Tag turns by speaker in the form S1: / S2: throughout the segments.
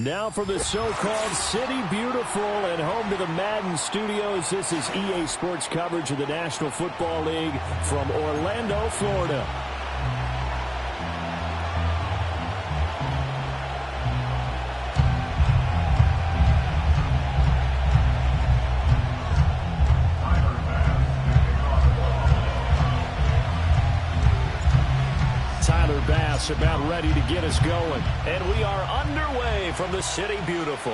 S1: Now from the so-called City Beautiful and home to the Madden Studios, this is EA Sports coverage of the National Football League from Orlando, Florida. Tyler Bass about ready to get us going. And we are underway from the City Beautiful.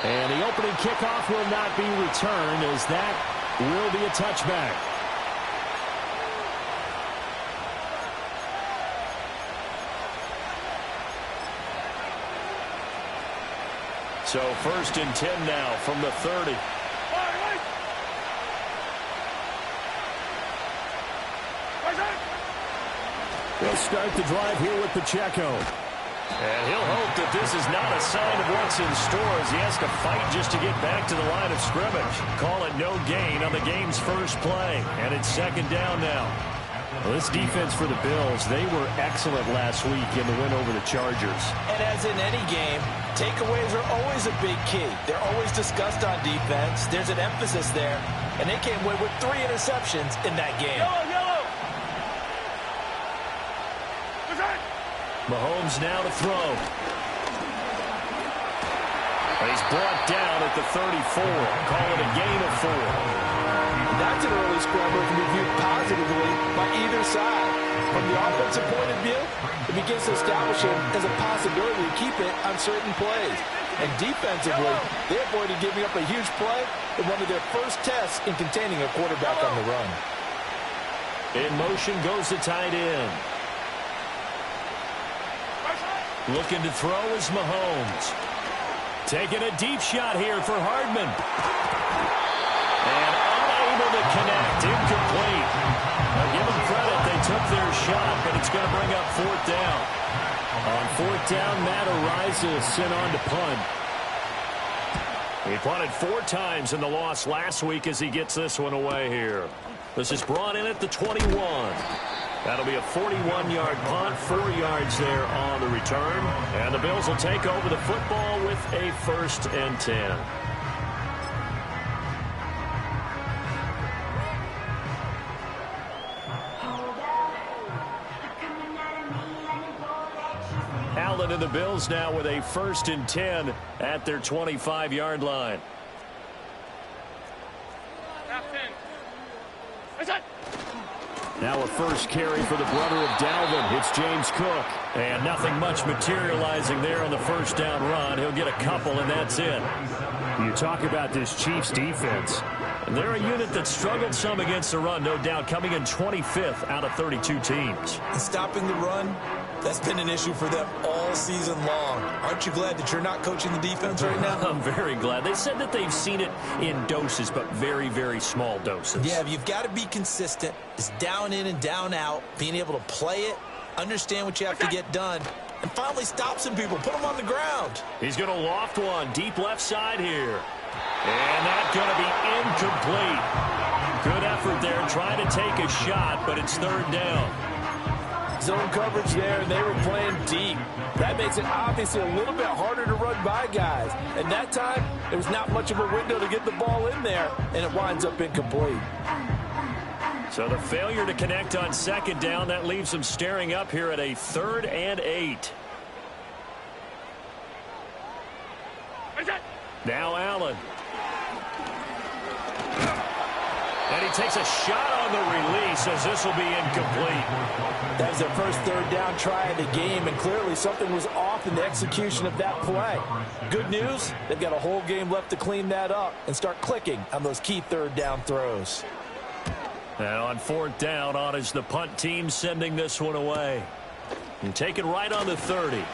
S1: And the opening kickoff will not be returned, as that will be a touchback. So 1st and 10 now from the 30. They'll start the drive here with Pacheco. And he'll hope that this is not a sign of what's in store, as he has to fight just to get back to the line of scrimmage. Call it no gain on the game's first play. And it's 2nd down now. Well, this defense for the Bills, they were excellent last week in the win over the Chargers.
S2: And as in any game, takeaways are always a big key. They're always discussed on defense. There's an emphasis there. And they came away with 3 interceptions in that game.
S1: Mahomes now to throw. He's brought down at the 34. Call it a gain of 4.
S2: That's an early scramble to be viewed positively by either side. From the offensive point of view, it begins to establish him as a possibility to keep it on certain plays. And defensively, they avoided giving up a huge play in one of their first tests in containing a quarterback on the run.
S1: In motion goes the tight end. Looking to throw is Mahomes. Taking a deep shot here for Hardman. And unable to connect. Incomplete. Now give them credit. They took their shot, but it's going to bring up 4th down. On 4th down, Matt Araiza sent on to punt. He punted 4 times in the loss last week as he gets this one away here. This is brought in at the 21. That'll be a 41-yard punt, 4 yards there on the return. And the Bills will take over the football with a 1st and 10. Allen and the Bills now with a 1st and 10 at their 25-yard line. Now a first carry for the brother of Dalvin. It's James Cook. And nothing much materializing there on the 1st down run. He'll get a couple, and that's it. You talk about this Chiefs defense. They're a unit that struggled some against the run, no doubt, coming in 25th out of 32 teams.
S2: And stopping the run, that's been an issue for them all season long. Aren't you glad that you're not coaching the defense right now?
S1: I'm very glad. They said that they've seen it in doses, but very, very small doses.
S2: Yeah, you've got to be consistent. It's down in and down out, being able to play it, understand what you have to get done, and finally stop some people, put them on the ground.
S1: He's going to loft one deep left side here. And that's going to be incomplete. Good effort there, trying to take a shot, but it's 3rd down.
S2: Zone coverage there, and they were playing deep. That makes it obviously a little bit harder to run by guys. And that time, there was not much of a window to get the ball in there, and it winds up incomplete.
S1: So the failure to connect on 2nd down, that leaves them staring up here at a 3rd and 8. Now Allen. And he takes a shot on the release, as this will be incomplete.
S2: That was their first 3rd down try of the game, and clearly something was off in the execution of that play. Good news, they've got a whole game left to clean that up and start clicking on those key 3rd down throws.
S1: And on 4th down, on is the punt team sending this one away. And take it right on the 30.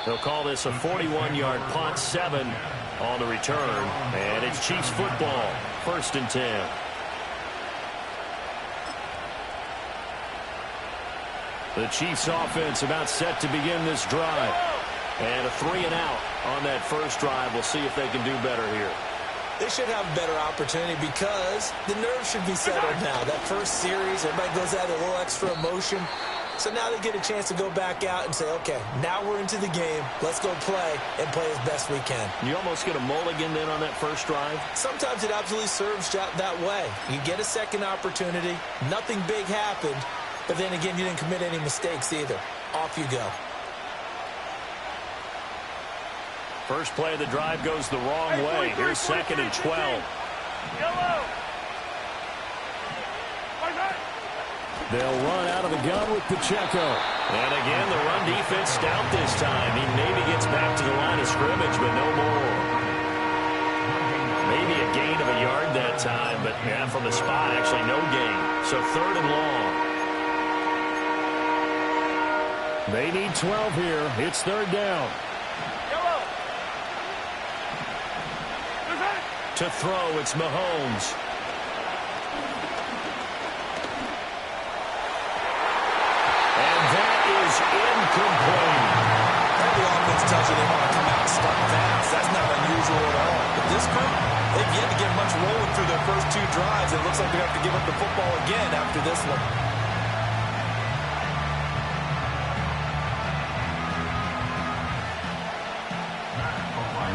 S1: They'll call this a 41-yard punt, 7 on the return. And it's Chiefs football, 1st and 10. The Chiefs offense about set to begin this drive. And a 3 and out on that first drive. We'll see if they can do better here.
S2: They should have a better opportunity because the nerves should be settled now. That first series, everybody goes out a little extra emotion. So now they get a chance to go back out and say, okay, now we're into the game. Let's go play and play as best we can.
S1: You almost get a mulligan then on that first drive?
S2: Sometimes it absolutely serves that way. You get a second opportunity. Nothing big happened. But then again, you didn't commit any mistakes either. Off you go.
S1: First play of the drive goes the wrong way. Here's 2nd and 12. They'll run out of the gun with Pacheco. And again, the run defense stout this time. He maybe gets back to the line of scrimmage, but no more. Maybe a gain of a yard that time, but yeah, from the spot, actually no gain. So 3rd and long. They need 12 here. It's 3rd down. To throw, it's Mahomes. And that is incomplete.
S2: The offense tells you they want to come out and start fast. That's not unusual at all. But this group, they've yet to get much rolling through their first 2 drives. It looks like they're going to have to give up the football again after this one.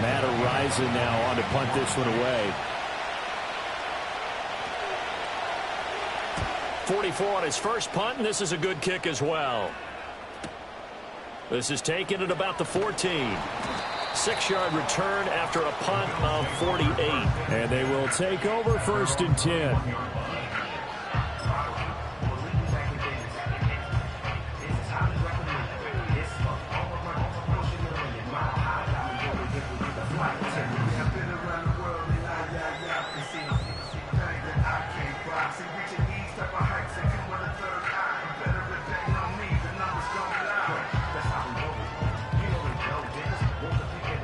S1: Matt Araiza now on to punt this one away. 44 on his first punt, and this is a good kick as well. This is taken at about the 14. 6-yard return after a punt of 48. And they will take over 1st and 10.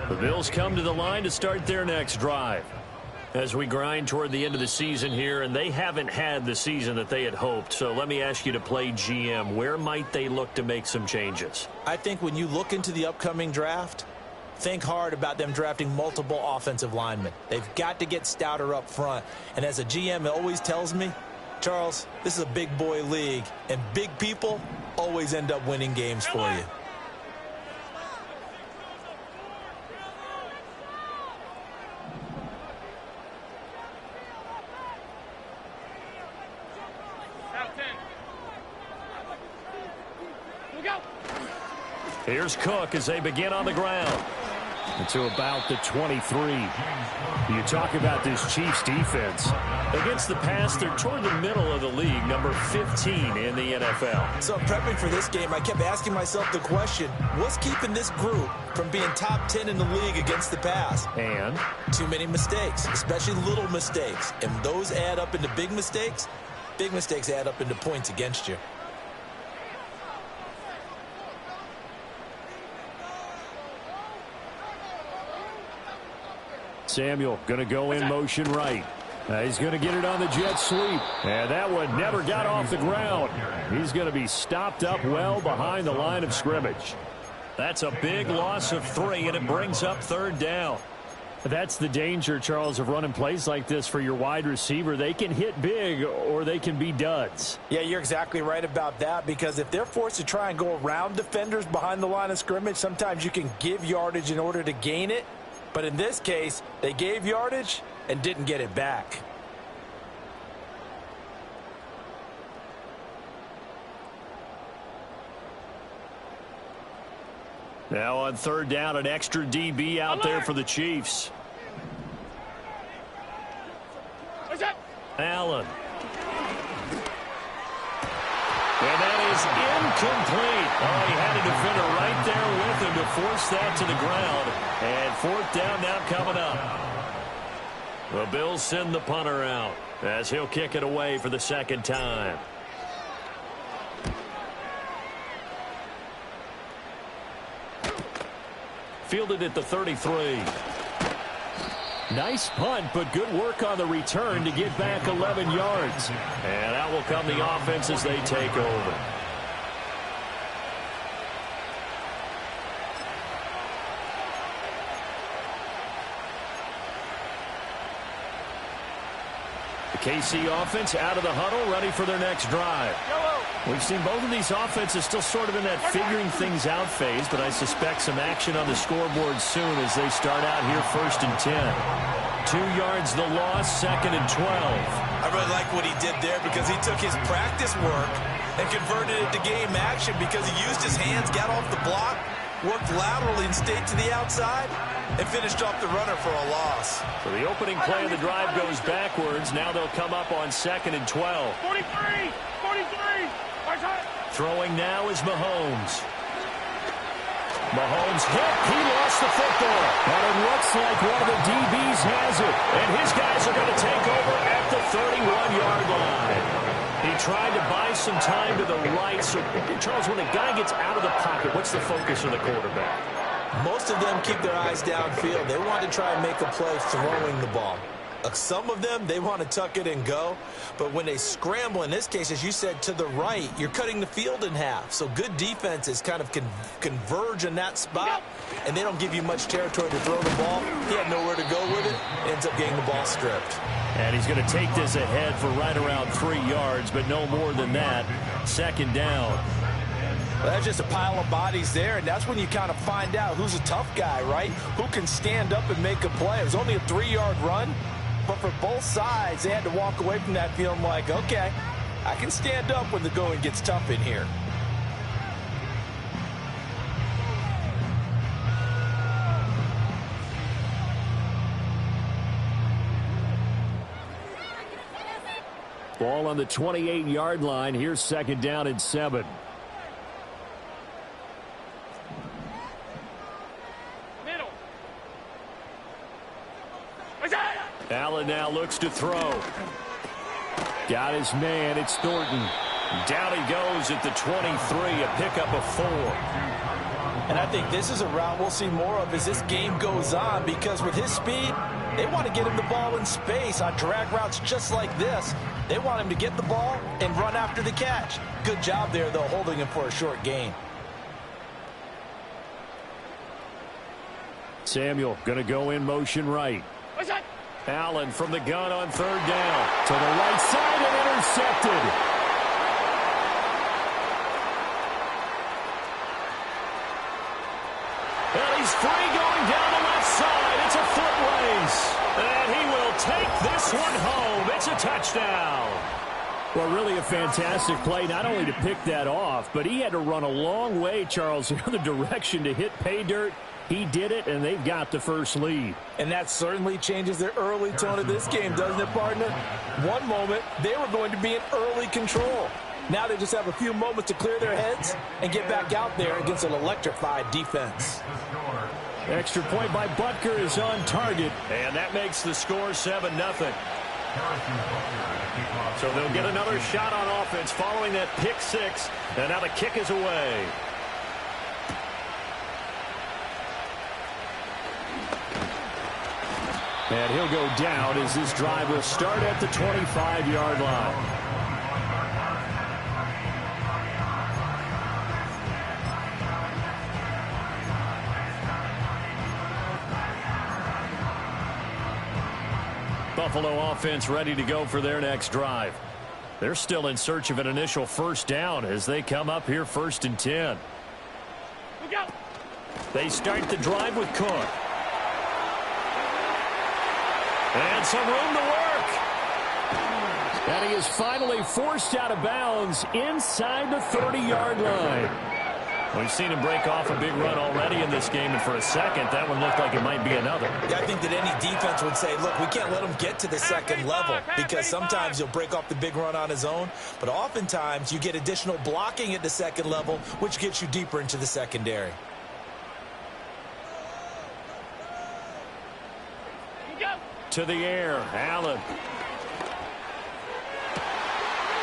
S1: The Bills come to the line to start their next drive. As we grind toward the end of the season here, and they haven't had the season that they had hoped. So let me ask you to play GM. Where might they look to make some changes?
S2: I think when you look into the upcoming draft, think hard about them drafting multiple offensive linemen. They've got to get stouter up front. And as a GM, it always tells me, Charles, this is a big boy league, and big people always end up winning games for you.
S1: Here's Cook as they begin on the ground. To about the 23. You talk about this Chiefs defense. Against the pass, they're toward the middle of the league, number 15 in the NFL.
S2: So prepping for this game, I kept asking myself the question, what's keeping this group from being top 10 in the league against the pass?
S1: And?
S2: Too many mistakes, especially little mistakes. And those add up into big mistakes. Big mistakes add up into points against you.
S1: Samuel going to go in motion right. He's going to get it on the jet sweep. And that one never got off the ground. He's going to be stopped up well behind the line of scrimmage. That's a big loss of 3, and it brings up 3rd down. That's the danger, Charles, of running plays like this for your wide receiver. They can hit big or they can be duds.
S2: Yeah, you're exactly right about that, because if they're forced to try and go around defenders behind the line of scrimmage, sometimes you can give yardage in order to gain it. But in this case, they gave yardage and didn't get it back.
S1: Now on 3rd down, an extra DB out there for the Chiefs. Allen. And that is incomplete. Oh, he had a defender right there with him to force that to the ground. And 4th down now coming up. The Bills send the punter out as he'll kick it away for the 2nd time. Fielded at the 33. Nice punt, but good work on the return to get back 11 yards. And that will come the offense as they take over. The KC offense out of the huddle, ready for their next drive. We've seen both of these offenses still sort of in that figuring things out phase, but I suspect some action on the scoreboard soon as they start out here 1st and 10. 2 yards the loss, 2nd and 12.
S2: I really like what he did there because he took his practice work and converted it to game action because he used his hands, got off the block, worked laterally and stayed to the outside, and finished off the runner for a loss.
S1: So the opening play of the drive goes backwards. Now they'll come up on 2nd and 12.
S3: 43!
S1: Throwing now is Mahomes. Mahomes hit. He lost the football. And it looks like one of the DBs has it. And his guys are going to take over at the 31-yard line. He tried to buy some time to the right. So, Charles, when a guy gets out of the pocket, what's the focus of the quarterback?
S2: Most of them keep their eyes downfield. They want to try and make a play throwing the ball. Some of them, they want to tuck it and go. But when they scramble, in this case, as you said, to the right, you're cutting the field in half. So good defenses kind of converge in that spot, and they don't give you much territory to throw the ball. He had nowhere to go with it. Ends up getting the ball stripped.
S1: And he's going to take this ahead for right around 3 yards, but no more than that. 2nd down.
S2: Well, that's just a pile of bodies there, and that's when you kind of find out who's a tough guy, right? Who can stand up and make a play. It was only a 3-yard run. But for both sides, they had to walk away from that feeling like, okay, I can stand up when the going gets tough in here.
S1: Ball on the 28-yard line. Here's 2nd down and 7. Allen now looks to throw. Got his man. It's Thornton. Down he goes at the 23, a pickup of 4.
S2: And I think this is a route we'll see more of as this game goes on because with his speed, they want to get him the ball in space on drag routes just like this. They want him to get the ball and run after the catch. Good job there, though, holding him for a short gain.
S1: Samuel going to go in motion right. Allen from the gun on 3rd down. To the right side and intercepted. And he's free going down the left side. It's a foot race. And he will take this one home. It's a touchdown. Well, really a fantastic play, not only to pick that off, but he had to run a long way, Charles, the other direction to hit pay dirt. He did it, and they've got the first lead.
S2: And that certainly changes the early tone of this game, doesn't it, partner? One moment, they were going to be in early control. Now they just have a few moments to clear their heads and get back out there against an electrified defense.
S1: Extra point by Butker is on target, and that makes the score 7-0. So they'll get another shot on offense following that pick 6, and now the kick is away. And he'll go down as this drive will start at the 25-yard line. Buffalo offense ready to go for their next drive. They're still in search of an initial 1st down as they come up here 1st and 10. They start the drive with Cook. And some room to work. And he is finally forced out of bounds inside the 30-yard line. We've seen him break off a big run already in this game, and for a second, that one looked like it might be another.
S2: Yeah, I think that any defense would say, look, we can't let him get to the second level because sometimes he'll break off the big run on his own, but oftentimes you get additional blocking at the second level, which gets you deeper into the secondary.
S1: To the air, Allen.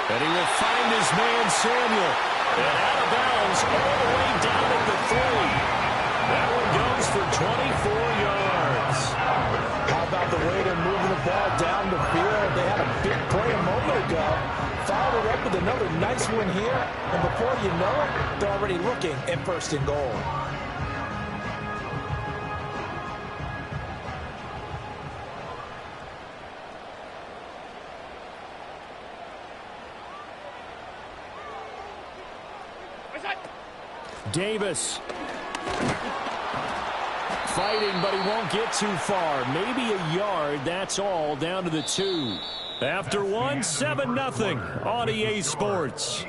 S1: And he will find his man, Samuel. And out of bounds all the way down at the 3. That one goes for 24 yards.
S2: How about the way they're moving the ball down the field? They had a big play a moment ago. Followed up with another nice one here. And before you know it, they're already looking at 1st and goal.
S1: Davis. Fighting, but he won't get too far. Maybe a yard, that's all, down to the 2. After one, 7-0 on EA Sports.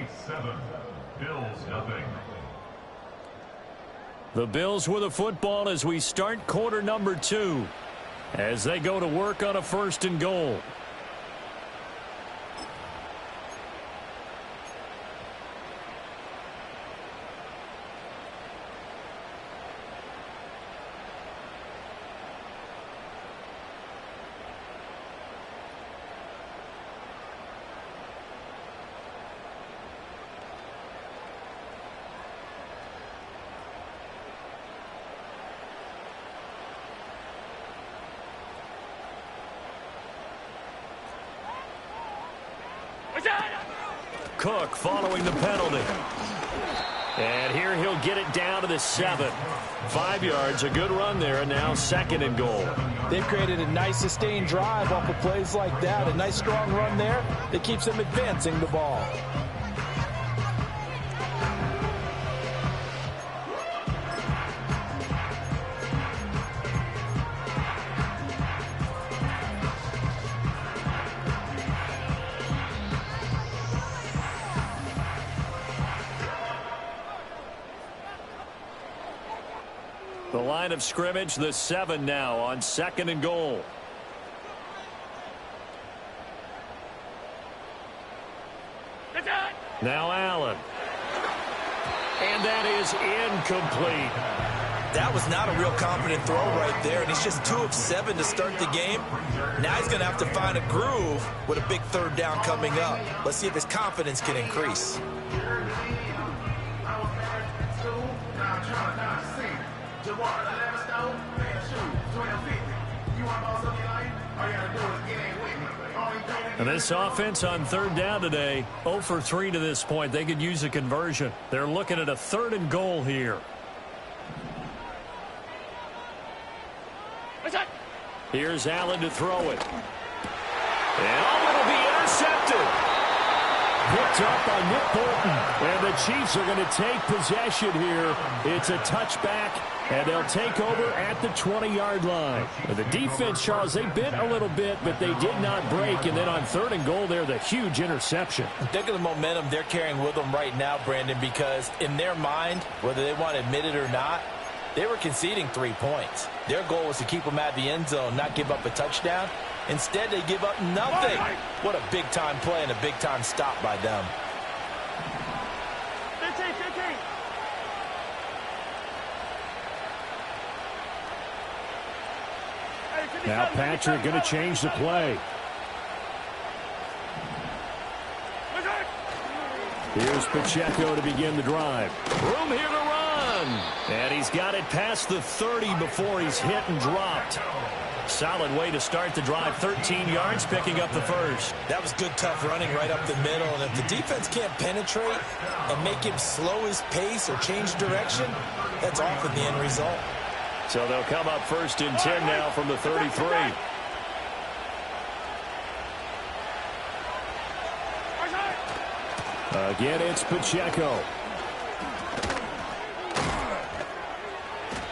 S1: The Bills with a football as we start quarter number 2. As they go to work on a 1st and goal. Cook following the penalty. And here he'll get it down to the 7. 5 yards, a good run there, and now 2nd and goal.
S2: They've created a nice sustained drive off of plays like that. A nice strong run there that keeps them advancing the ball.
S1: The line of scrimmage, the 7 now on 2nd and goal. Now Allen. And that is incomplete.
S2: That was not a real confident throw right there, and he's just 2 of 7 to start the game. Now he's going to have to find a groove with a big 3rd down coming up. Let's see if his confidence can increase.
S1: And this offense on 3rd down today, 0 for 3 to this point. They could use a conversion. They're looking at a 3rd and goal here. Here's Allen to throw it. And it'll be intercepted. Picked up by Nick Bolton. And the Chiefs are going to take possession here. It's a touchback, and they'll take over at the 20-yard line. And the defense, Charles, they bit a little bit, but they did not break. And then on 3rd and goal there, the huge interception. Think of the momentum they're carrying with them right now, Brandon, because in their mind, whether they want to admit it or not, they were conceding 3 points. Their goal was to keep them at the end zone, not give up a touchdown. Instead, they give up nothing. What a big-time play and a big-time stop by them.
S3: 15.
S1: Now Patrick going to change the play. Here's Pacheco to begin the drive. Room here to run. And he's got it past the 30 before he's hit and dropped. Solid way to start the drive. 13 yards, picking up the 1st.
S2: That was good, tough running right up the middle. And if the defense can't penetrate and make him slow his pace or change direction, that's often the end result.
S1: So they'll come up 1st and 10 now from the 33. Again, it's Pacheco.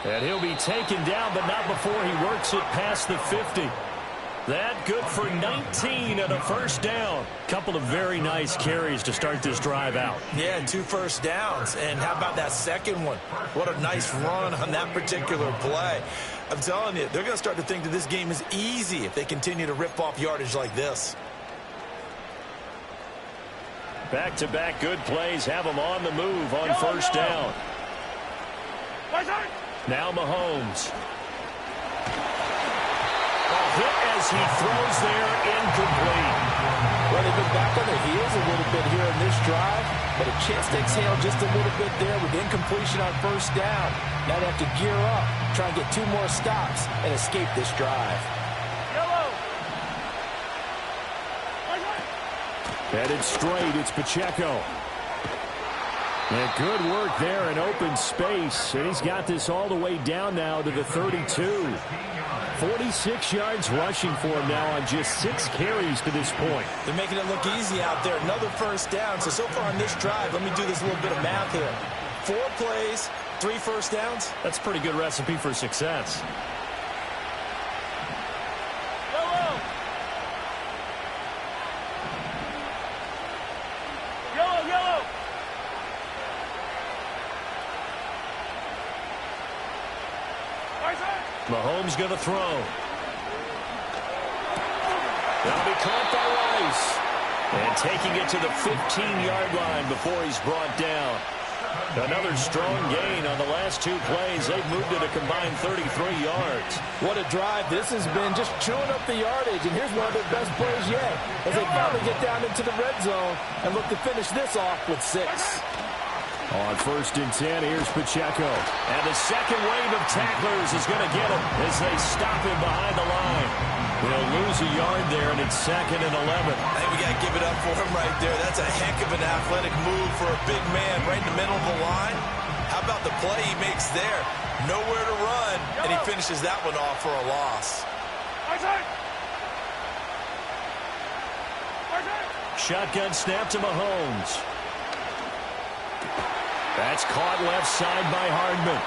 S1: And he'll be taken down, but not before he works it past the 50. That good for 19 and a 1st down. Couple of very nice carries to start this drive out.
S2: Yeah, 2 first downs. And how about that second one? What a nice run on that particular play. I'm telling you, they're going to start to think that this game is easy if they continue to rip off yardage like this.
S1: Back-to-back good plays have them on the move on 1st down. Now Mahomes. Hit as he throws there, incomplete.
S2: Well, they've been back on their heels a little bit here in this drive, but a chance to exhale just a little bit there with incompletion on 1st down. Now they have to gear up, try and get 2 more stops, and escape this drive.
S1: Headed straight, it's Pacheco. And good work there in open space. And he's got this all the way down now to the 32. 46 yards rushing for him now on just 6 carries to this point.
S2: They're making it look easy out there. Another 1st down. So far on this drive, let me do this little bit of math here. 4 plays, 3 first downs.
S1: That's a pretty good recipe for success. Mahomes going to throw. That'll be caught by Rice. And taking it to the 15-yard line before he's brought down. Another strong gain on the last 2 plays. They've moved it a combined 33 yards.
S2: What a drive this has been, just chewing up the yardage. And here's one of their best plays yet as they finally get down into the red zone and look to finish this off with 6.
S1: On 1st and 10, here's Pacheco. And the second wave of tacklers is going to get him as they stop him behind the line. They'll lose a yard there, and it's 2nd and 11.
S3: I think we got to give it up for him right there. That's a heck of an athletic move for a big man right in the middle of the line. How about the play he makes there? Nowhere to run, and he finishes that one off for a loss.
S1: Shotgun snap to Mahomes. That's caught left side by Hardman.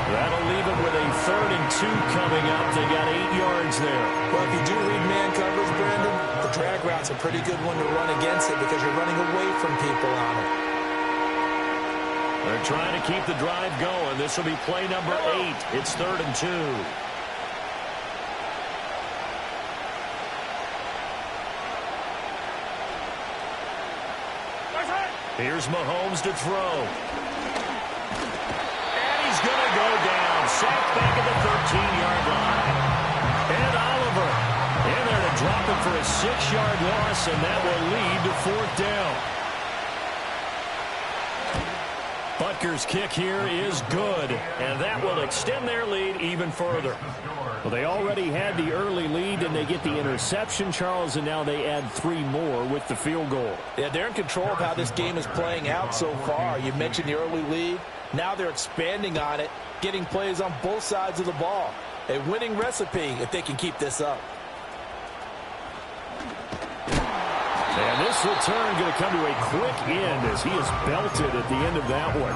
S1: That'll leave it with a 3rd and 2 coming up. They got 8 yards there.
S2: Well, if you do read man coverage, Brandon, the drag route's a pretty good one to run against it because you're running away from people on it.
S1: They're trying to keep the drive going. This will be play number 8. It's 3rd and 2. Here's Mahomes to throw. And he's going to go down. Sacked back at the 13-yard line. And Oliver in there to drop it for a 6-yard loss, and that will lead to 4th down. Butker's kick here is good, and that will extend their lead even further. Well, they already had the early lead, and they get the interception, Charles, and now they add 3 more with the field goal.
S2: Yeah, they're in control of how this game is playing out so far. You mentioned the early lead. Now they're expanding on it, getting plays on both sides of the ball. A winning recipe if they can keep this up.
S1: And this return going to come to a quick end as he is belted at the end of that one.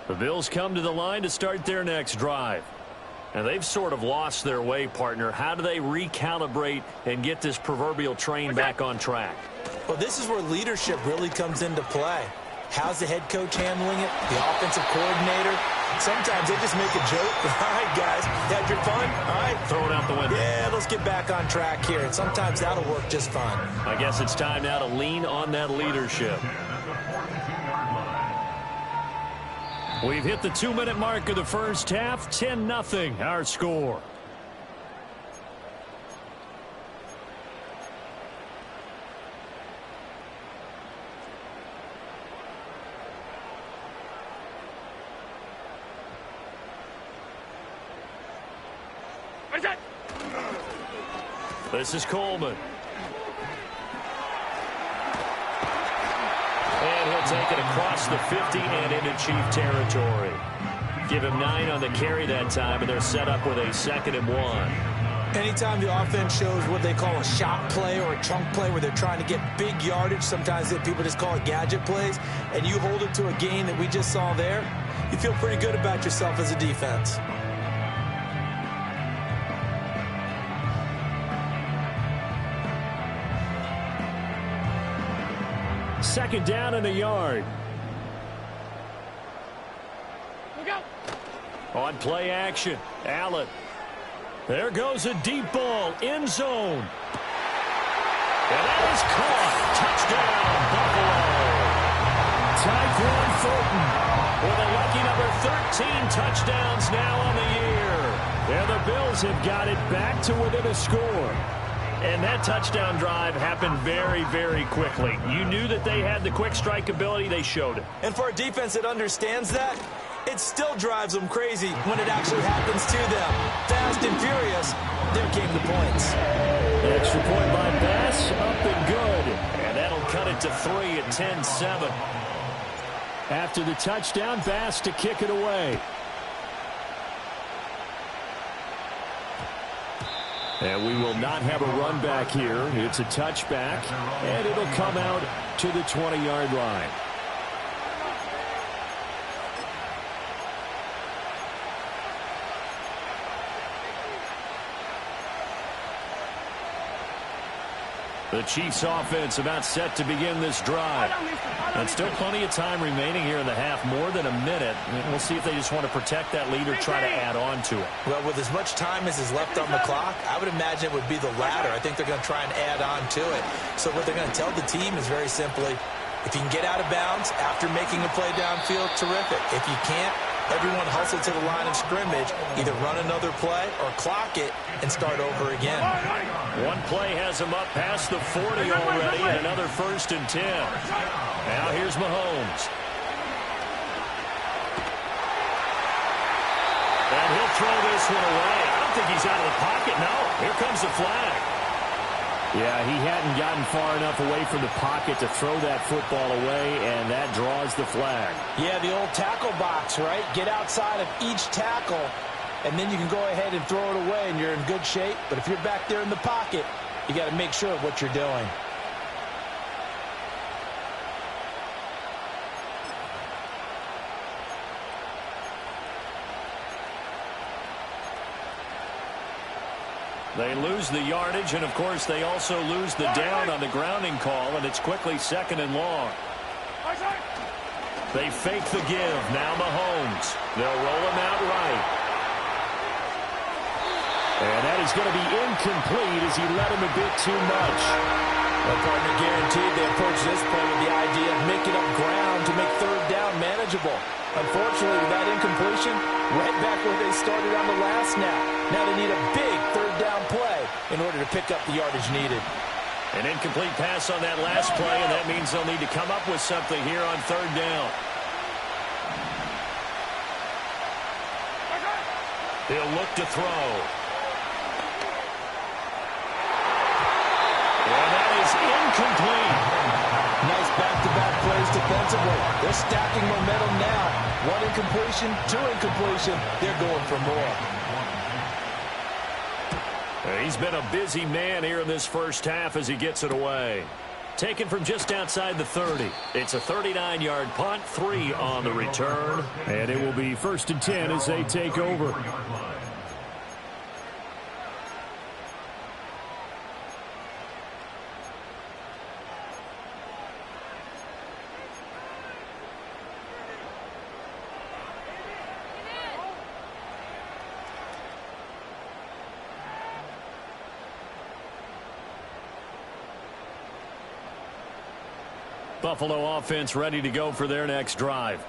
S1: The Bills come to the line to start their next drive. And they've sort of lost their way, partner. How do they recalibrate and get this proverbial train back on track?
S2: Well, this is where leadership really comes into play. How's the head coach handling it? The offensive coordinator? Sometimes they just make a joke. All right, guys, you had your fun? All right.
S1: Throw it out the window.
S2: Yeah, let's get back on track here. And sometimes that'll work just fine.
S1: I guess it's time now to lean on that leadership. We've hit the 2-minute mark of the first half. 10-0 our score. This is Coleman. And he'll take it across the 50 and into Chief territory. Give him 9 on the carry that time, and they're set up with a 2nd and 1.
S2: Anytime the offense shows what they call a shot play or a chunk play where they're trying to get big yardage, sometimes people just call it gadget plays, and you hold it to a gain that we just saw there, you feel pretty good about yourself as a defense.
S1: Second down and a yard. On play action, Allen. There goes a deep ball, end zone. And that is caught. Touchdown, Buffalo. Tyquan Fulton with a lucky number 13 touchdowns now on the year. And the Bills have got it back to within a score. And that touchdown drive happened very, very quickly. You knew that they had the quick strike ability. They showed it.
S2: And for a defense that understands that, it still drives them crazy when it actually happens to them. Fast and furious, there came the points.
S1: Extra point by Bass, up and good. And that'll cut it to 3 at 10-7. After the touchdown, Bass to kick it away. And we will not have a run back here. It's a touchback, and it'll come out to the 20-yard line. The Chiefs offense about set to begin this drive. And still plenty of time remaining here in the half, more than a minute. We'll see if they just want to protect that lead or try to add on to it.
S2: Well, with as much time as is left on the clock, I would imagine it would be the latter. I think they're going to try and add on to it. So what they're going to tell the team is very simply, if you can get out of bounds after making a play downfield, terrific. If you can't, everyone hustle to the line of scrimmage, either run another play or clock it and start over again.
S1: One play has him up past the 40 already, and another 1st and 10. Now here's Mahomes. And he'll throw this one away. I don't think he's out of the pocket. No, here comes the flag. Yeah, he hadn't gotten far enough away from the pocket to throw that football away, and that draws the flag.
S2: Yeah, the old tackle box, right? Get outside of each tackle, and then you can go ahead and throw it away, and you're in good shape. But if you're back there in the pocket, you got to make sure of what you're doing.
S1: They lose the yardage, and, of course, they also lose the down on the grounding call, and it's quickly 2nd and long. They fake the give. Now Mahomes. They'll roll him out right. And that is going to be incomplete as he led him a bit too much.
S2: Well, partner, guaranteed they approach this play with the idea of making up ground to make 3rd down manageable. Unfortunately, with that incompletion, right back where they started on the last snap. Now they need a big 3rd down play in order to pick up the yardage needed.
S1: An incomplete pass on that last play, and that means they'll need to come up with something here on 3rd down. He'll look to throw. And that is incomplete.
S2: Nice back-to-back plays defensively. They're stacking momentum now. 1 incompletion, 2 incompletion. They're going for more.
S1: He's been a busy man here in this first half as he gets it away. Taken from just outside the 30. It's a 39-yard punt, 3 on the return. And it will be 1st and 10 as they take over. Buffalo offense ready to go for their next drive.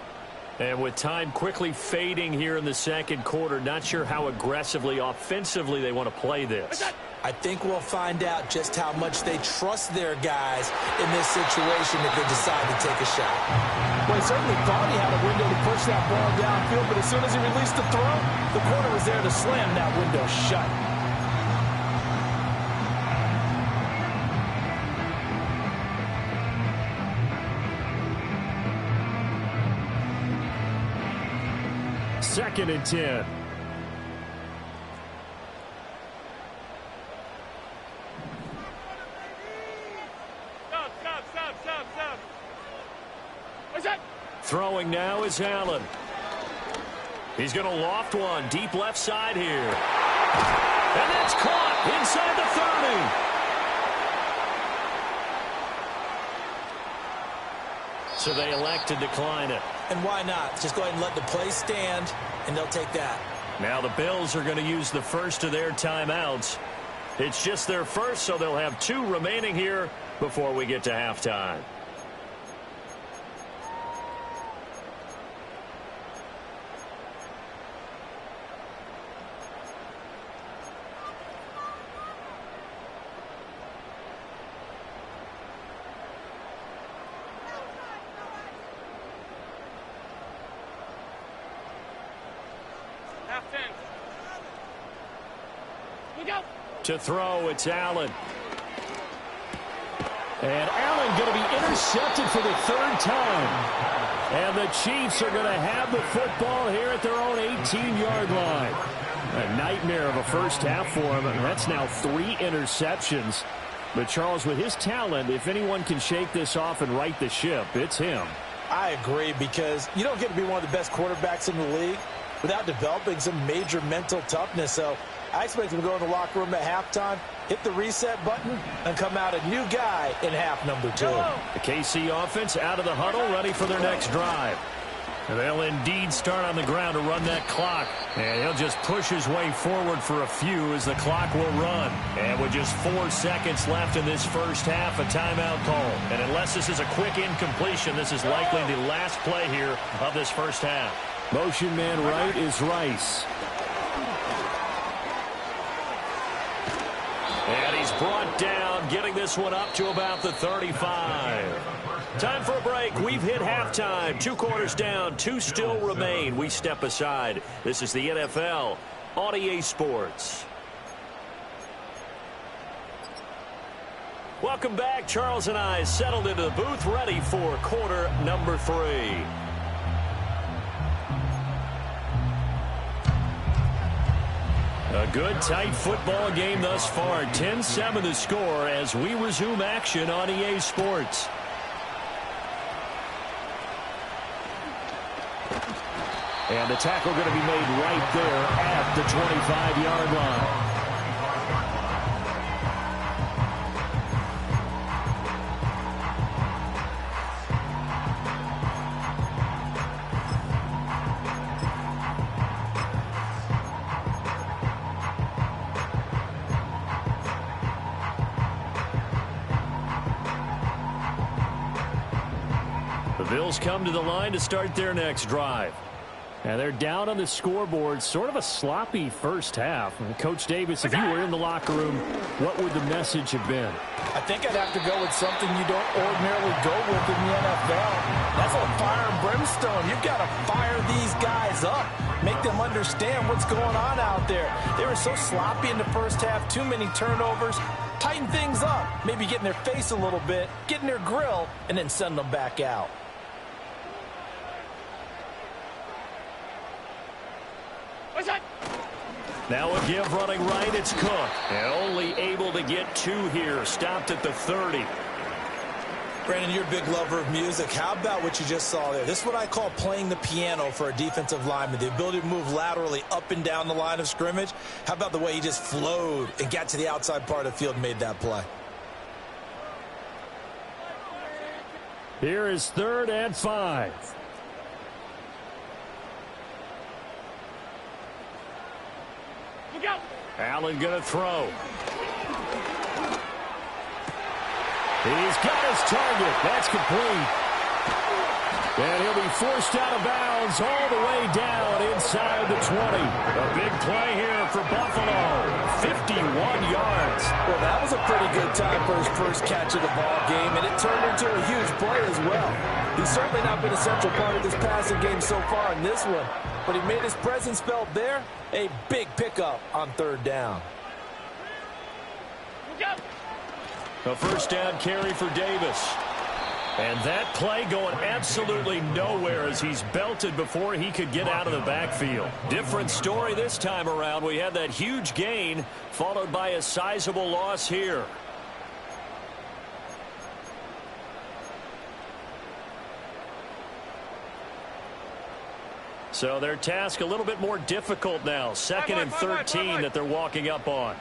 S1: And with time quickly fading here in the 2nd quarter, not sure how aggressively, offensively they want to play this.
S2: I think we'll find out just how much they trust their guys in this situation if they decide to take a shot. Well, he certainly thought he had a window to push that ball downfield, but as soon as he released the throw, the corner was there to slam that window shut.
S1: Second and 10. Throwing now is Allen. He's going to loft one deep left side here. And that's caught inside the 30. So they elect to decline it.
S2: And why not? Just go ahead and let the play stand, and they'll take that.
S1: Now the Bills are going to use the first of their timeouts. It's just their first, so they'll have 2 remaining here before we get to halftime. To throw, it's Allen. And Allen going to be intercepted for the third time. And the Chiefs are going to have the football here at their own 18-yard line. A nightmare of a first half for him. That's now 3 interceptions. But, Charles, with his talent, if anyone can shake this off and right the ship, it's him.
S2: I agree, because you don't get to be one of the best quarterbacks in the league without developing some major mental toughness. So I expect him to go in the locker room at halftime, hit the reset button, and come out a new guy in half number 2.
S1: The KC offense out of the huddle, ready for their next drive. And they'll indeed start on the ground to run that clock. And he'll just push his way forward for a few as the clock will run. And with just 4 seconds left in this first half, a timeout call. And unless this is a quick incompletion, this is likely the last play here of this first half. Motion man right is Rice. And he's brought down, getting this one up to about the 35. Time for a break. We've hit halftime. 2 quarters down, 2 still remain. We step aside. This is the NFL on EA Sports. Welcome back. Charles and I settled into the booth, ready for quarter number 3. A good, tight football game thus far. 10-7 the score as we resume action on EA Sports. And the tackle going to be made right there at the 25-yard line. The Bills come to the line to start their next drive. And they're down on the scoreboard. Sort of a sloppy first half. Coach Davis, if you were in the locker room, what would the message have been?
S2: I think I'd have to go with something you don't ordinarily go with in the NFL. That's a fire and brimstone. You've got to fire these guys up. Make them understand what's going on out there. They were so sloppy in the first half. Too many turnovers. Tighten things up. Maybe get in their face a little bit. Get in their grill. And then send them back out.
S1: Now a give running right, it's Cook. And only able to get 2 here. Stopped at the 30.
S3: Brandon, you're a big lover of music. How about what you just saw there? This is what I call playing the piano for a defensive lineman. The ability to move laterally up and down the line of scrimmage. How about the way he just flowed and got to the outside part of the field and made that play?
S1: Here is 3rd and 5. Allen going to throw. He's got his target. That's complete. And he'll be forced out of bounds all the way down inside the 20. A big play here for Buffalo. 51 yards.
S2: Well, that was a pretty good time for his first catch of the ball game, and it turned into a huge play as well. He's certainly not been a central part of this passing game so far in this one, but he made his presence felt there. A big pickup on 3rd down.
S1: A first down carry for Davis. And that play going absolutely nowhere as he's belted before he could get out of the backfield. Different story this time around. We had that huge gain followed by a sizable loss here. So their task a little bit more difficult now. 2nd and 13 that they're walking up on.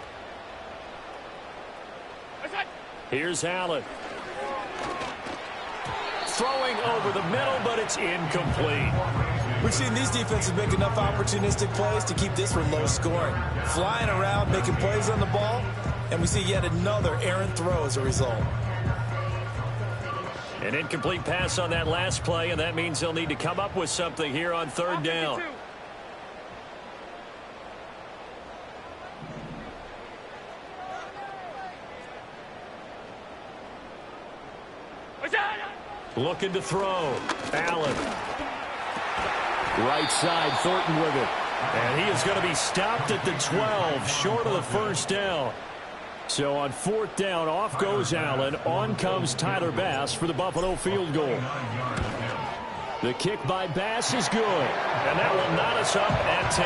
S1: Here's Allen. Throwing over the middle, but it's incomplete.
S3: We've seen these defenses make enough opportunistic plays to keep this one low scoring. Flying around, making plays on the ball, and we see yet another errant throw as a result.
S1: An incomplete pass on that last play, and that means they'll need to come up with something here on 3rd down. Looking to throw. Allen. Right side, Thornton with it. And he is going to be stopped at the 12, short of the first down. So on 4th down, off goes Allen. On comes Tyler Bass for the Buffalo field goal. The kick by Bass is good. And that will knot us up at 10.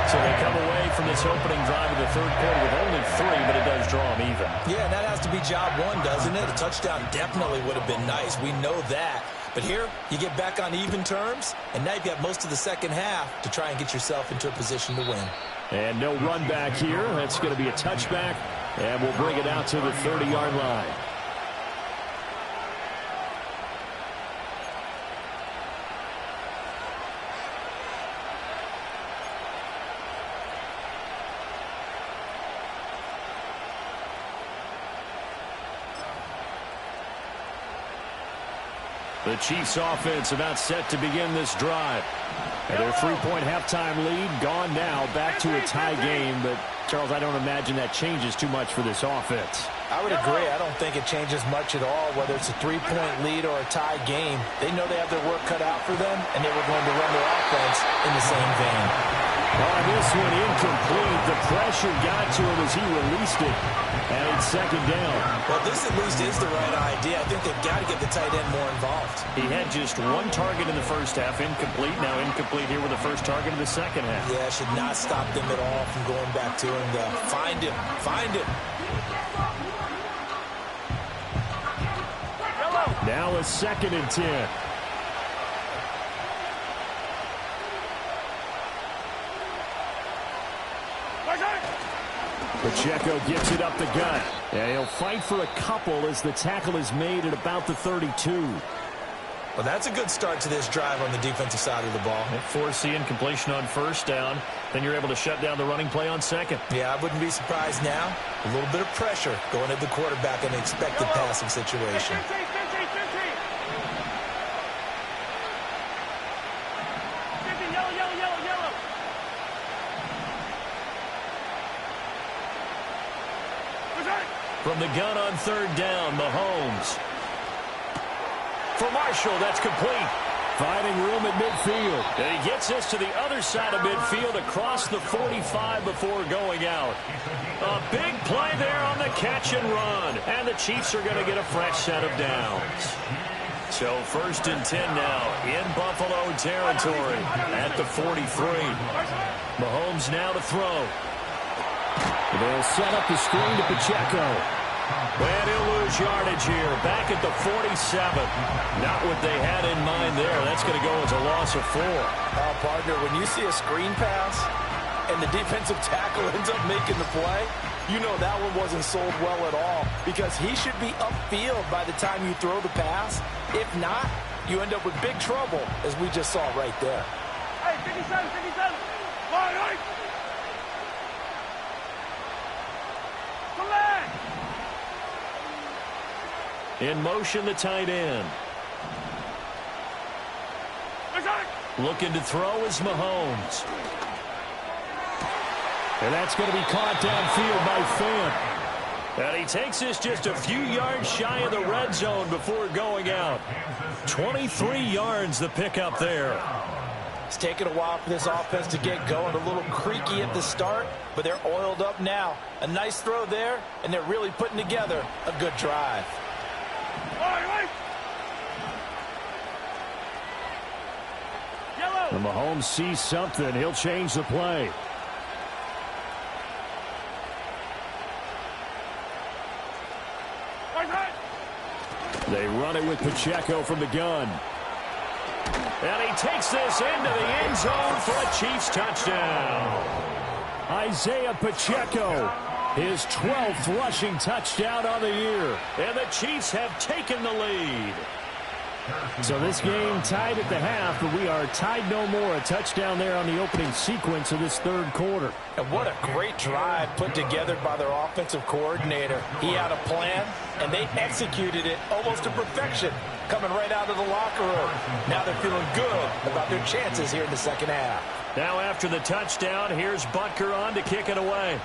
S1: So they come away from this opening drive of the third quarter with only 3, but it does draw them even.
S2: Yeah, that has to be job one, doesn't it? A touchdown definitely would have been nice. We know that. But here, you get back on even terms, and now you've got most of the second half to try and get yourself into a position to win.
S1: And no run back here. That's going to be a touchback, and we'll bring it out to the 30-yard line. The Chiefs offense about set to begin this drive. And their 3-point halftime lead gone now, back to a tie game. But, Charles, I don't imagine that changes too much for this offense.
S2: I would agree. I don't think it changes much at all, whether it's a 3-point lead or a tie game. They know they have their work cut out for them, and they were going to run their offense in the same vein.
S1: On this one, incomplete. The pressure got to him as he released it. And it's second down.
S2: Well, this at least is the right idea. I think they've got to get the tight end more involved.
S1: He had just 1 target in the first half, incomplete. Now incomplete here with the first target in the second half.
S2: Yeah, should not stop them at all from going back to him. Find him. Find him.
S1: Now a 2nd and 10. Pacheco gets it up the gut. And he'll fight for a couple as the tackle is made at about the 32.
S2: Well, that's a good start to this drive on the defensive side of the ball.
S1: Force the incompletion on first down. Then you're able to shut down the running play on second.
S2: Yeah, I wouldn't be surprised now. A little bit of pressure going at the quarterback in an expected passing situation.
S1: From the gun on 3rd down, Mahomes. For Marshall, that's complete. Finding room at midfield. And he gets us to the other side of midfield across the 45 before going out. A big play there on the catch and run. And the Chiefs are going to get a fresh set of downs. So 1st and 10 now in Buffalo territory at the 43. Mahomes now to throw. They'll set up the screen to Pacheco. And he'll lose yardage here. Back at the 47. Not what they had in mind there. That's going to go as a loss of 4.
S2: Partner, when you see a screen pass and the defensive tackle ends up making the play, you know that one wasn't sold well at all, because he should be upfield by the time you throw the pass. If not, you end up with big trouble, as we just saw right there.
S4: Hey, 57, 57. Right.
S1: In motion, the tight end. Looking to throw is Mahomes. And that's going to be caught downfield by Finn. And he takes this just a few yards shy of the red zone before going out. 23 yards the pickup there.
S2: It's taken a while for this offense to get going. A little creaky at the start, but they're oiled up now. A nice throw there, and they're really putting together a good drive.
S1: When Mahomes sees something, he'll change the play. They run it with Pacheco from the gun. And he takes this into the end zone for a Chiefs touchdown. Isaiah Pacheco, his 12th rushing touchdown on the year. And the Chiefs have taken the lead. So this game tied at the half, but we are tied no more. A touchdown there on the opening sequence of this third quarter.
S2: And what a great drive put together by their offensive coordinator. He had a plan, and they executed it almost to perfection, coming right out of the locker room. Now they're feeling good about their chances here in the second half.
S1: Now after the touchdown, here's Butker on to kick it away.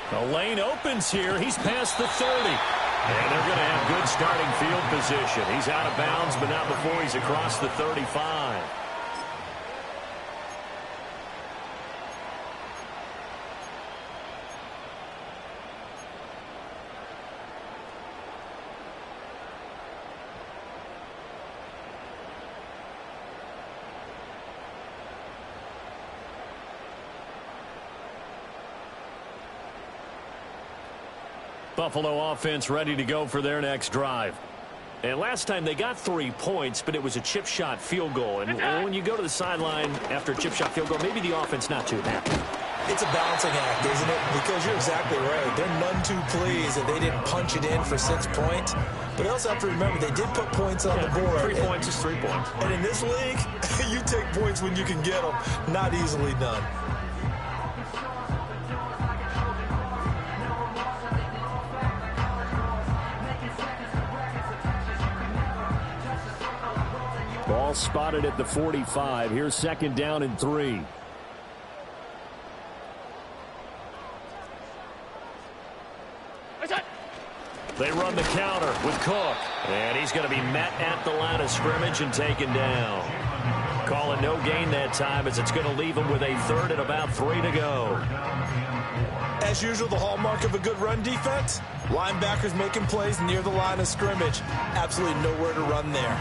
S1: The lane opens here. He's past the 30. And they're going to have good starting field position. He's out of bounds, but not before he's across the 35. Buffalo offense ready to go for their next drive. And last time they got 3 points, but it was a chip shot field goal. And when you go to the sideline after a chip shot field goal, maybe the offense not too happy.
S2: It's a balancing act, isn't it? Because you're exactly right. They're none too pleased that they didn't punch it in for 6 points. But they also have to remember they did put points on the board.
S1: 3 points is 3 points.
S2: And in this league, you take points when you can get them. Not easily done.
S1: Ball spotted at the 45. Here's 2nd down and 3. They run the counter with Cook. And he's going to be met at the line of scrimmage and taken down. Calling no gain that time as it's going to leave him with a 3rd and about 3 to go.
S2: As usual, the hallmark of a good run defense, linebackers making plays near the line of scrimmage. Absolutely nowhere to run there.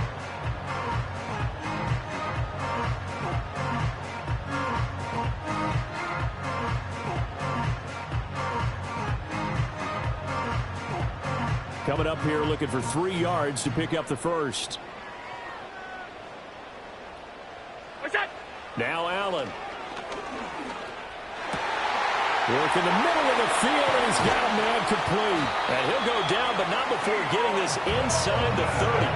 S1: Coming up here looking for 3 yards to pick up the first. Now Allen. Work in the middle of the field, and he's got a man complete. And he'll go down, but not before getting this inside the 30.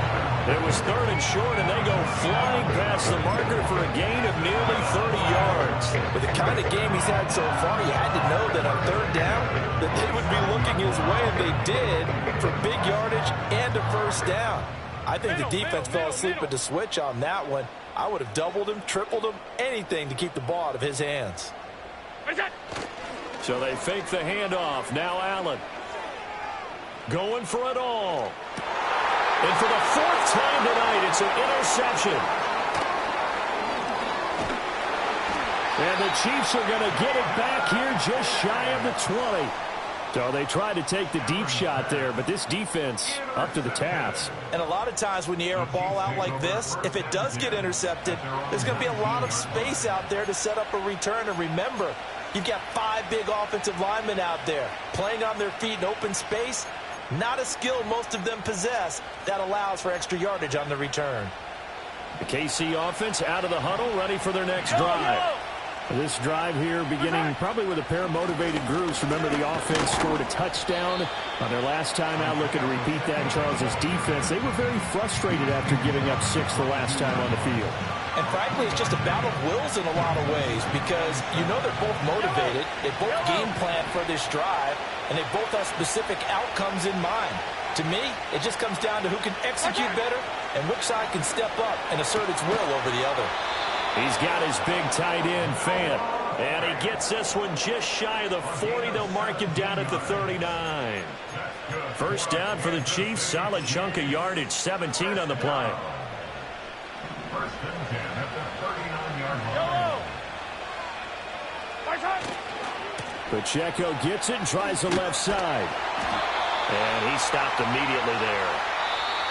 S1: It was 3rd and short, and they go flying past the marker for a gain of nearly 30 yards.
S2: With the kind of game he's had so far, you had to know that on 3rd down, that they would be looking his way, and they did, for big yardage and a 1st down. I think the defense fell asleep at the switch on that one. I would have doubled him, tripled him, anything to keep the ball out of his hands.
S1: So they fake the handoff. Now Allen. Going for it all. And for the 4th time tonight, it's an interception. And the Chiefs are going to get it back here just shy of the 20. So they tried to take the deep shot there, but this defense up to the task.
S2: And a lot of times when you air a ball out like this, if it does get intercepted, there's going to be a lot of space out there to set up a return. And remember, you've got 5 big offensive linemen out there playing on their feet in open space. Not a skill most of them possess that allows for extra yardage on the return.
S1: The KC offense out of the huddle, ready for their next drive. This drive here beginning probably with a pair of motivated groups. Remember, the offense scored a touchdown on their last time out. Looking to repeat that in Charles's defense. They were very frustrated after giving up 6 the last time on the field.
S2: And frankly, it's just a battle of wills in a lot of ways because you know they're both motivated. They both game plan for this drive, and they both have specific outcomes in mind. To me, it just comes down to who can execute better and which side can step up and assert its will over the other.
S1: He's got his big tight end, Fant. And he gets this one just shy of the 40. They'll mark him down at the 39. 1st down for the Chiefs. Solid chunk of yardage. 17 on the play. Pacheco gets it and tries the left side. And he stopped immediately there.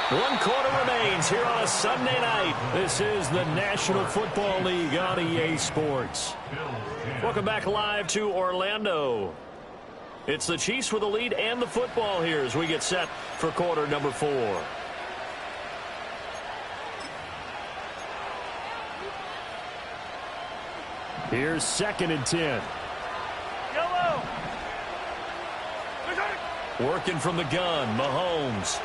S1: 1 quarter remains here on a Sunday night. This is the National Football League on EA Sports. Welcome back live to Orlando. It's the Chiefs with the lead and the football here as we get set for quarter number 4. Here's 2nd and 10. Working from the gun, Mahomes.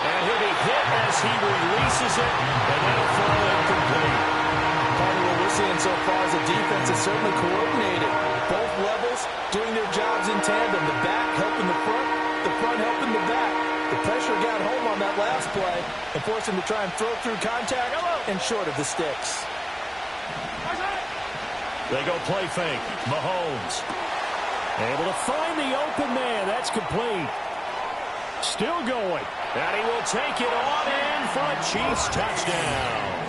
S1: And he'll be hit as he releases it, and that'll fall incomplete.
S2: Part of what we're seeing so far is the defense is certainly coordinated. Both levels doing their jobs in tandem. The back helping the front helping the back. The pressure got home on that last play and forced him to try and throw through contact and short of the sticks.
S1: They go play fake. Mahomes able to find the open man. That's complete. Still going. And he will take it on in for a Chiefs touchdown.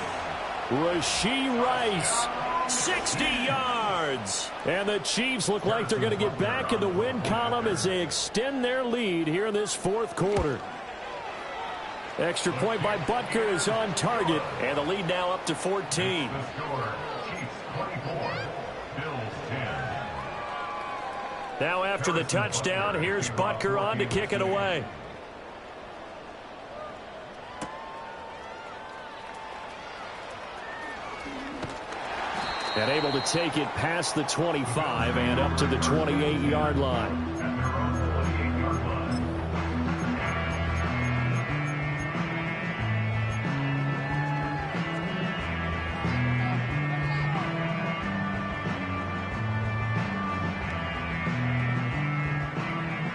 S1: Rashee Rice, 60 yards. And the Chiefs look like they're going to get back in the win column as they extend their lead here in this fourth quarter. Extra point by Butker is on target. And the lead now up to 14. Now after the touchdown, here's Butker on to kick it away. And able to take it past the 25 and up to the 28-yard line.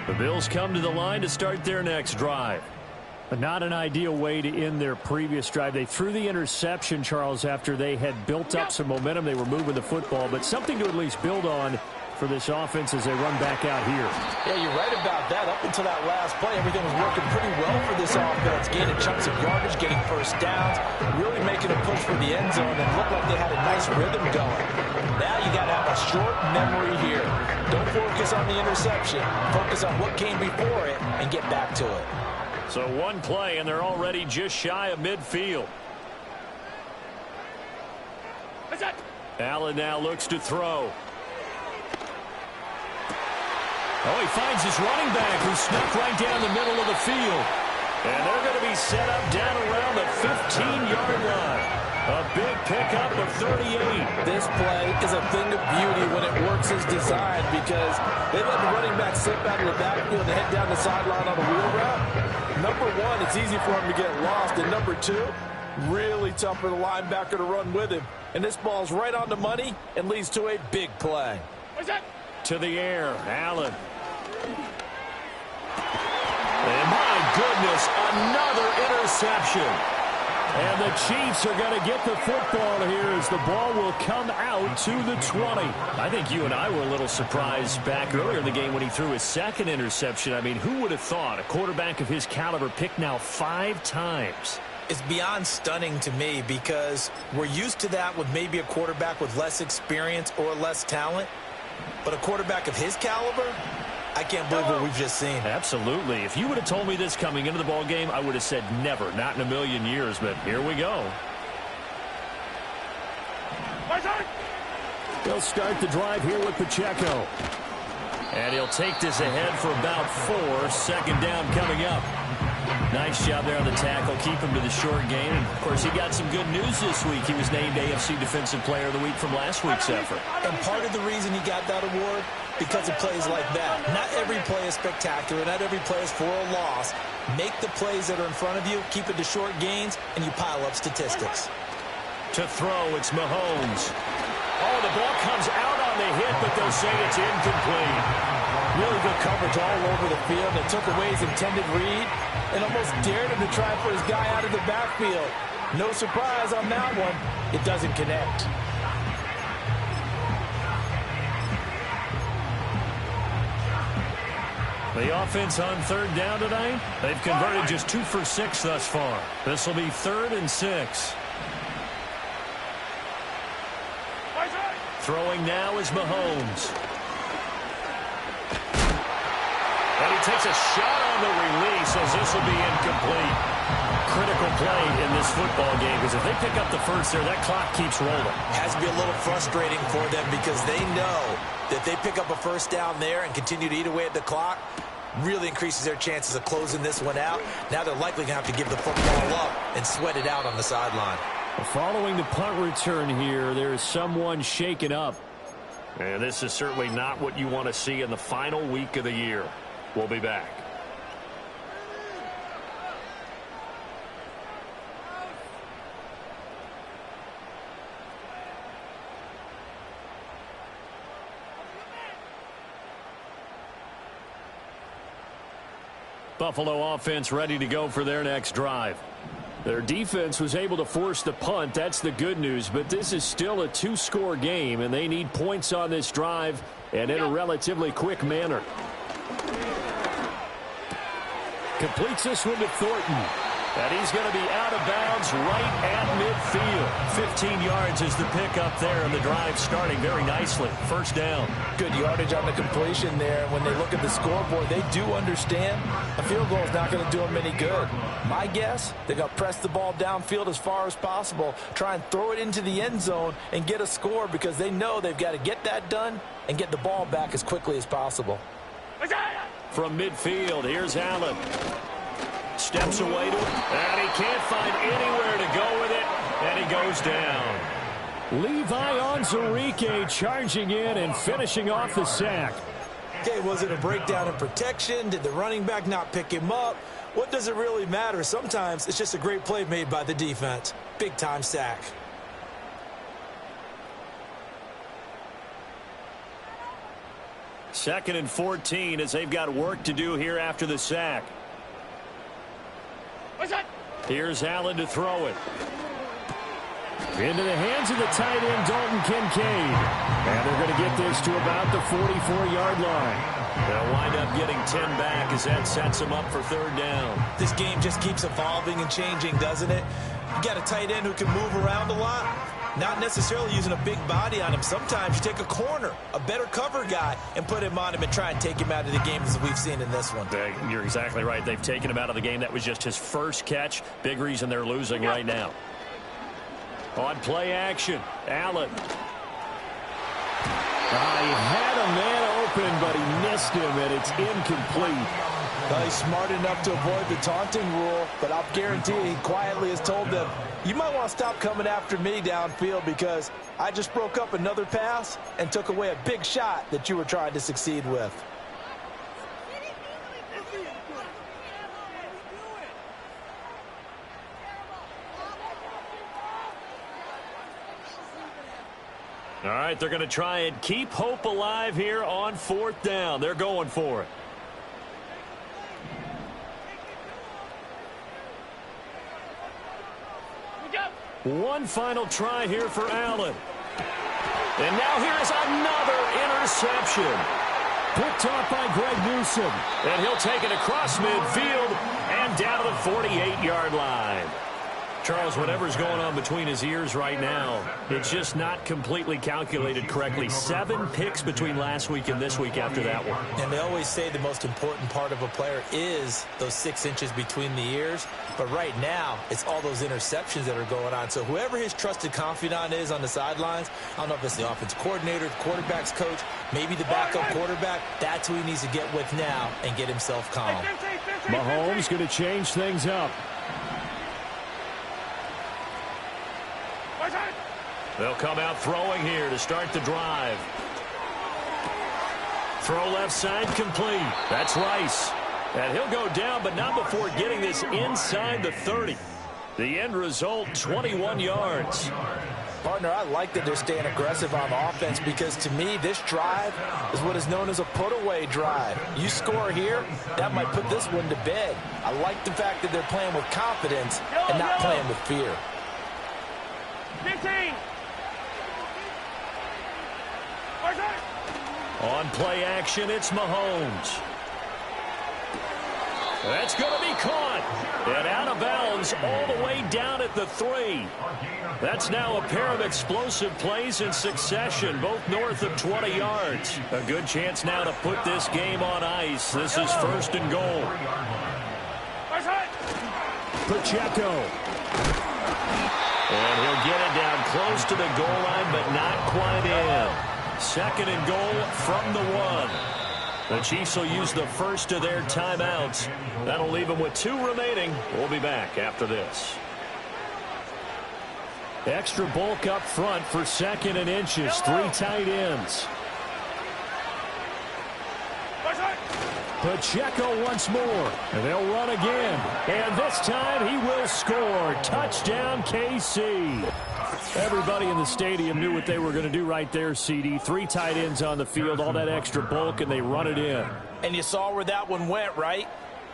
S1: The Bills come to the line to start their next drive. But not an ideal way to end their previous drive. They threw the interception, Charles, after they had built up some momentum. They were moving the football, but something to at least build on for this offense as they run back out here.
S2: Yeah, you're right about that. Up until that last play, everything was working pretty well for this offense. Gaining chunks of yardage, getting first downs, really making a push for the end zone, and looked like they had a nice rhythm going. Now you got to have a short memory here. Don't focus on the interception. Focus on what came before it and get back to it.
S1: So one play, and they're already just shy of midfield. Allen now looks to throw. Oh, he finds his running back who snuck right down the middle of the field. And they're going to be set up down around the 15-yard line. A big pickup of 38.
S2: This play is a thing of beauty when it works as designed because they let the running back slip out of the backfield and head down the sideline on a wheel route. Number one, it's easy for him to get lost. And number two, really tough for the linebacker to run with him. And this ball's right on the money and leads to a big play.
S1: To the air, Allen. And my goodness, another interception. And the Chiefs are going to get the football here as the ball will come out to the 20. I think you and I were a little surprised back earlier in the game when he threw his second interception. I mean, who would have thought a quarterback of his caliber picked now 5 times?
S3: It's beyond stunning to me because we're used to that with maybe a quarterback with less experience or less talent. But a quarterback of his caliber, I can't believe what we've just seen.
S1: Absolutely. If you would have told me this coming into the ball game, I would have said never, not in a million years. But here we go. They'll start the drive here with Pacheco. And he'll take this ahead for about 4. Second down coming up. Nice job there on the tackle. Keep him to the short game. And, of course, he got some good news this week. He was named AFC Defensive Player of the Week from last week's effort.
S3: And part of the reason he got that award, because of plays like that. Not every play is spectacular. Not every play is for a loss. Make the plays that are in front of you, keep it to short gains, and you pile up statistics.
S1: To throw, it's Mahomes. Oh, the ball comes out on the hit, but they'll say it's incomplete.
S2: Really good coverage all over the field. They took away his intended read and almost dared him to try for his guy out of the backfield. No surprise on that one. It doesn't connect.
S1: The offense on third down tonight, they've converted just 2 for 6 thus far. This will be 3rd and 6. Throwing now is Mahomes. And he takes a shot on the release as this will be incomplete. Critical play in this football game because if they pick up the first there, that clock keeps rolling.
S3: Has to be a little frustrating for them because they know that they pick up a first down there and continue to eat away at the clock, really increases their chances of closing this one out. Now they're likely going to have to give the football up and sweat it out on the sideline.
S1: Following the punt return here, there's someone shaken up. And this is certainly not what you want to see in the final week of the year. We'll be back. Buffalo offense ready to go for their next drive. Their defense was able to force the punt. That's the good news. But this is still a 2-score game, and they need points on this drive and in a relatively quick manner. Completes this one to Thornton. And he's going to be out of bounds right at midfield. 15 yards is the pickup there, and the drive starting very nicely. First down.
S2: Good yardage on the completion there. When they look at the scoreboard, they do understand a field goal is not going to do them any good. My guess, they're going to press the ball downfield as far as possible, try and throw it into the end zone and get a score because they know they've got to get that done and get the ball back as quickly as possible.
S1: From midfield, here's Allen. Steps away to it, and he can't find anywhere to go with it, and he goes down. Levi Onwuzurike charging in and finishing off the sack.
S2: Okay, was it a breakdown in protection? Did the running back not pick him up? What does it really matter? Sometimes it's just a great play made by the defense. Big-time sack.
S1: Second and 14 as they've got work to do here after the sack. Here's Allen to throw it. Into the hands of the tight end, Dalton Kincaid. And they're going to get this to about the 44-yard line. They'll wind up getting 10 back as that sets them up for third down.
S2: This game just keeps evolving and changing, doesn't it? You got a tight end who can move around a lot. Not necessarily using a big body on him. Sometimes you take a corner, a better cover guy, and put him on him and try and take him out of the game as we've seen in this one.
S1: You're exactly right. They've taken him out of the game. That was just his first catch. Big reason they're losing right now. On play action, Allen. He had a man open, but he missed him, and it's incomplete.
S2: Well, he's smart enough to avoid the taunting rule, but I'll guarantee he quietly has told them, you might want to stop coming after me downfield because I just broke up another pass and took away a big shot that you were trying to succeed with.
S1: All right, they're going to try and keep hope alive here on fourth down. They're going for it. One final try here for Allen. And now here's another interception. Picked off by Greg Newsome. And he'll take it across midfield and down to the 48-yard line. Charles, whatever's going on between his ears right now, it's just not completely calculated correctly. 7 picks between last week and this week after that one.
S2: And they always say the most important part of a player is those 6 inches between the ears. But right now, it's all those interceptions that are going on. So whoever his trusted confidant is on the sidelines, I don't know if it's the offensive coordinator, the quarterback's coach, maybe the backup quarterback, that's who he needs to get with now and get himself calm.
S1: Mahomes going to change things up. They'll come out throwing here to start the drive. Throw left side complete. That's Rice. And he'll go down, but not before getting this inside the 30. The end result, 21 yards.
S2: Partner, I like that they're staying aggressive on offense because to me, this drive is what is known as a put-away drive. You score here, that might put this one to bed. I like the fact that they're playing with confidence and not playing with fear.
S4: 15.
S1: On play action, it's Mahomes. That's going to be caught. And out of bounds all the way down at the 3. That's now a pair of explosive plays in succession, both north of 20 yards. A good chance now to put this game on ice. This is first and goal. Pacheco. And he'll get it down close to the goal line, but not quite in. Second and goal from the 1. The Chiefs will use the first of their timeouts. That'll leave them with 2 remaining. We'll be back after this. Extra bulk up front for second and inches. 3 tight ends. Pacheco once more. And they'll run again. And this time he will score. Touchdown, KC. Everybody in the stadium knew what they were going to do right there, CD. 3 tight ends on the field, all that extra bulk, and they run it in.
S2: And you saw where that one went, right?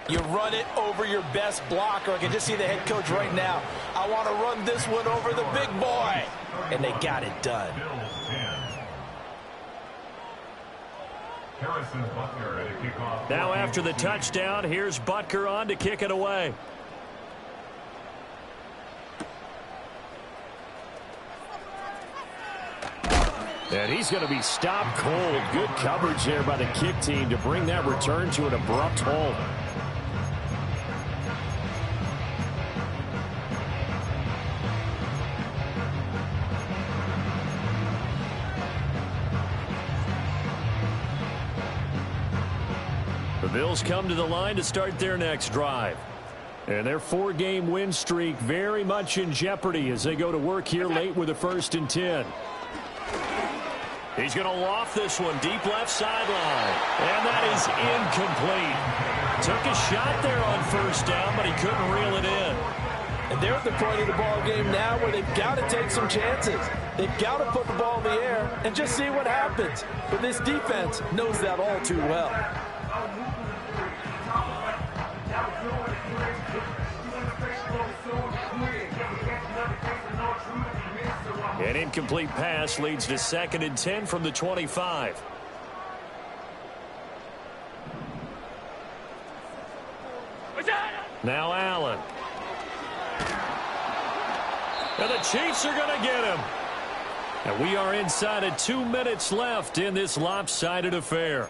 S2: You run it over your best blocker. I can just see the head coach right now. I want to run this one over the big boy. And they got it done.
S1: Now after the touchdown, here's Butker on to kick it away. And he's going to be stopped cold. Good coverage there by the kick team to bring that return to an abrupt halt. The Bills come to the line to start their next drive. And their 4-game win streak very much in jeopardy as they go to work here late with a 1st and 10. He's going to loft this one deep left sideline. And that is incomplete. Took a shot there on 1st down, but he couldn't reel it in.
S2: And they're at the point of the ball game now where they've got to take some chances. They've got to put the ball in the air and just see what happens. But this defense knows that all too well.
S1: An incomplete pass leads to 2nd and 10 from the 25. Now Allen. And the Chiefs are going to get him. And we are inside of 2 minutes left in this lopsided affair.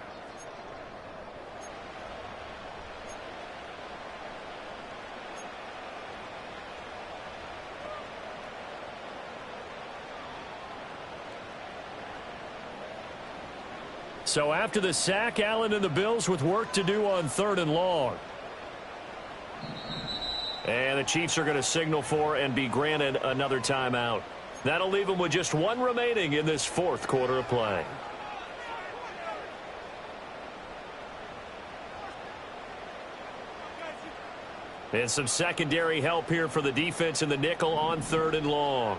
S1: So after the sack, Allen and the Bills with work to do on 3rd and long. And the Chiefs are going to signal for and be granted another timeout. That'll leave them with just 1 remaining in this 4th quarter of play. And some secondary help here for the defense in the nickel on 3rd and long.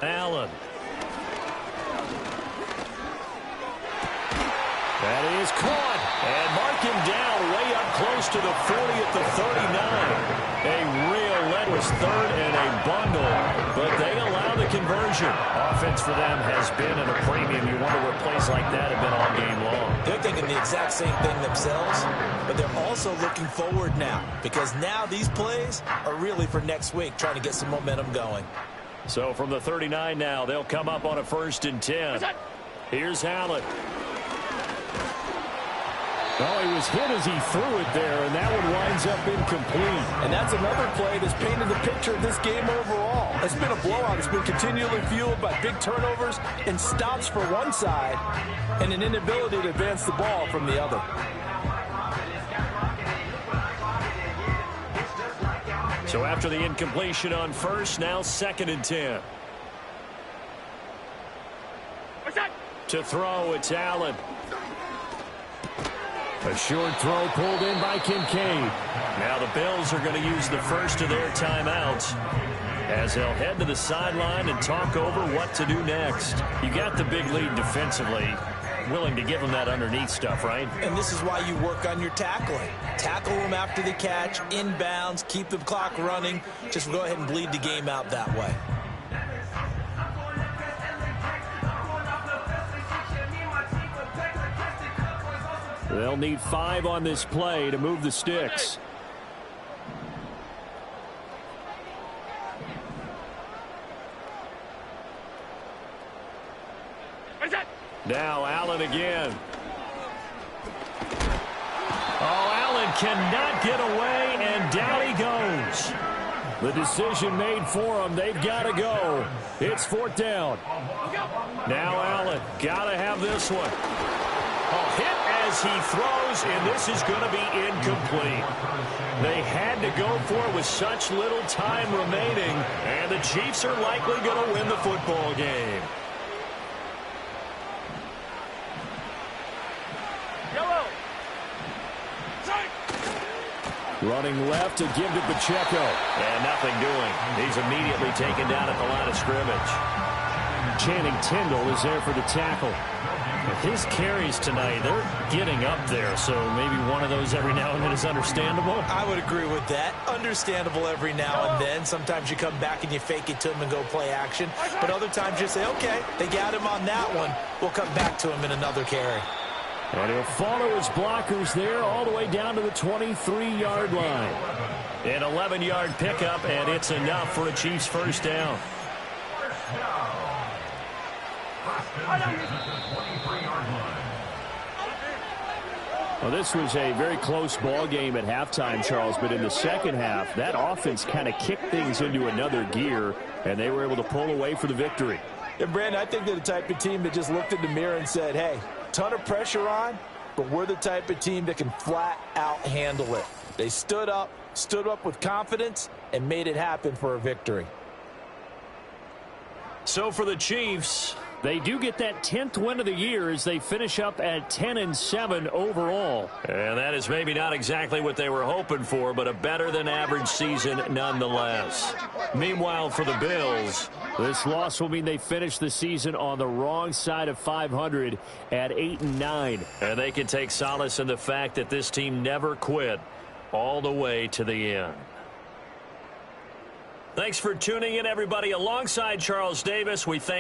S1: Allen. That is caught. And mark him down way up close to the 40 at the 39. A real lead was 3rd and a bundle, but they allow the conversion. Offense for them has been at a premium. You wonder where plays like that have been all game long.
S3: They're thinking the exact same thing themselves, but they're also looking forward now because now these plays are really for next week, trying to get some momentum going.
S1: So from the 39 now, they'll come up on a 1st and 10. Here's Allen. Oh, he was hit as he threw it there, and that one winds up incomplete.
S2: And that's another play that's painted the picture of this game overall. It's been a blowout. It's been continually fueled by big turnovers and stops for one side and an inability to advance the ball from the other.
S1: So after the incompletion on 1st, now 2nd and 10. To throw, it's Allen. A short throw pulled in by Kincaid. Now the Bills are going to use the first of their timeouts as they'll head to the sideline and talk over what to do next. You got the big lead defensively. Willing to give them that underneath stuff, right?
S3: And this is why you work on your tackling. Tackle them after the catch, inbounds, keep the clock running. Just go ahead and bleed the game out that way.
S1: They'll need 5 on this play to move the sticks. Now Allen again. Oh, Allen cannot get away, and down he goes. The decision made for him. They've got to go. It's 4th down. Now Allen, got to have this one. A hit as he throws, and this is going to be incomplete. They had to go for it with such little time remaining, and the Chiefs are likely going to win the football game. Running left to give to Pacheco. And nothing doing. He's immediately taken down at the line of scrimmage. Channing Tindall is there for the tackle. His carries tonight, they're getting up there, so maybe one of those every now and then is understandable.
S2: I would agree with that. Understandable every now and then. Sometimes you come back and you fake it to him and go play action. But other times you say, okay, they got him on that one. We'll come back to him in another carry.
S1: And he'll follow his blockers there all the way down to the 23-yard line. An 11-yard pickup, and it's enough for a Chiefs first down. Well, this was a very close ball game at halftime, Charles, but in the second half, that offense kind of kicked things into another gear, and they were able to pull away for the victory.
S2: And, Brandon, I think they're the type of team that just looked in the mirror and said, hey, ton of pressure on, but we're the type of team that can flat out handle it. They stood up with confidence, and made it happen for a victory.
S1: So for the Chiefs, they do get that 10th win of the year as they finish up at 10-7 overall. And that is maybe not exactly what they were hoping for, but a better than average season nonetheless. Meanwhile, for the Bills, this loss will mean they finish the season on the wrong side of 500 at 8-9. And they can take solace in the fact that this team never quit all the way to the end. Thanks for tuning in, everybody. Alongside Charles Davis, we thank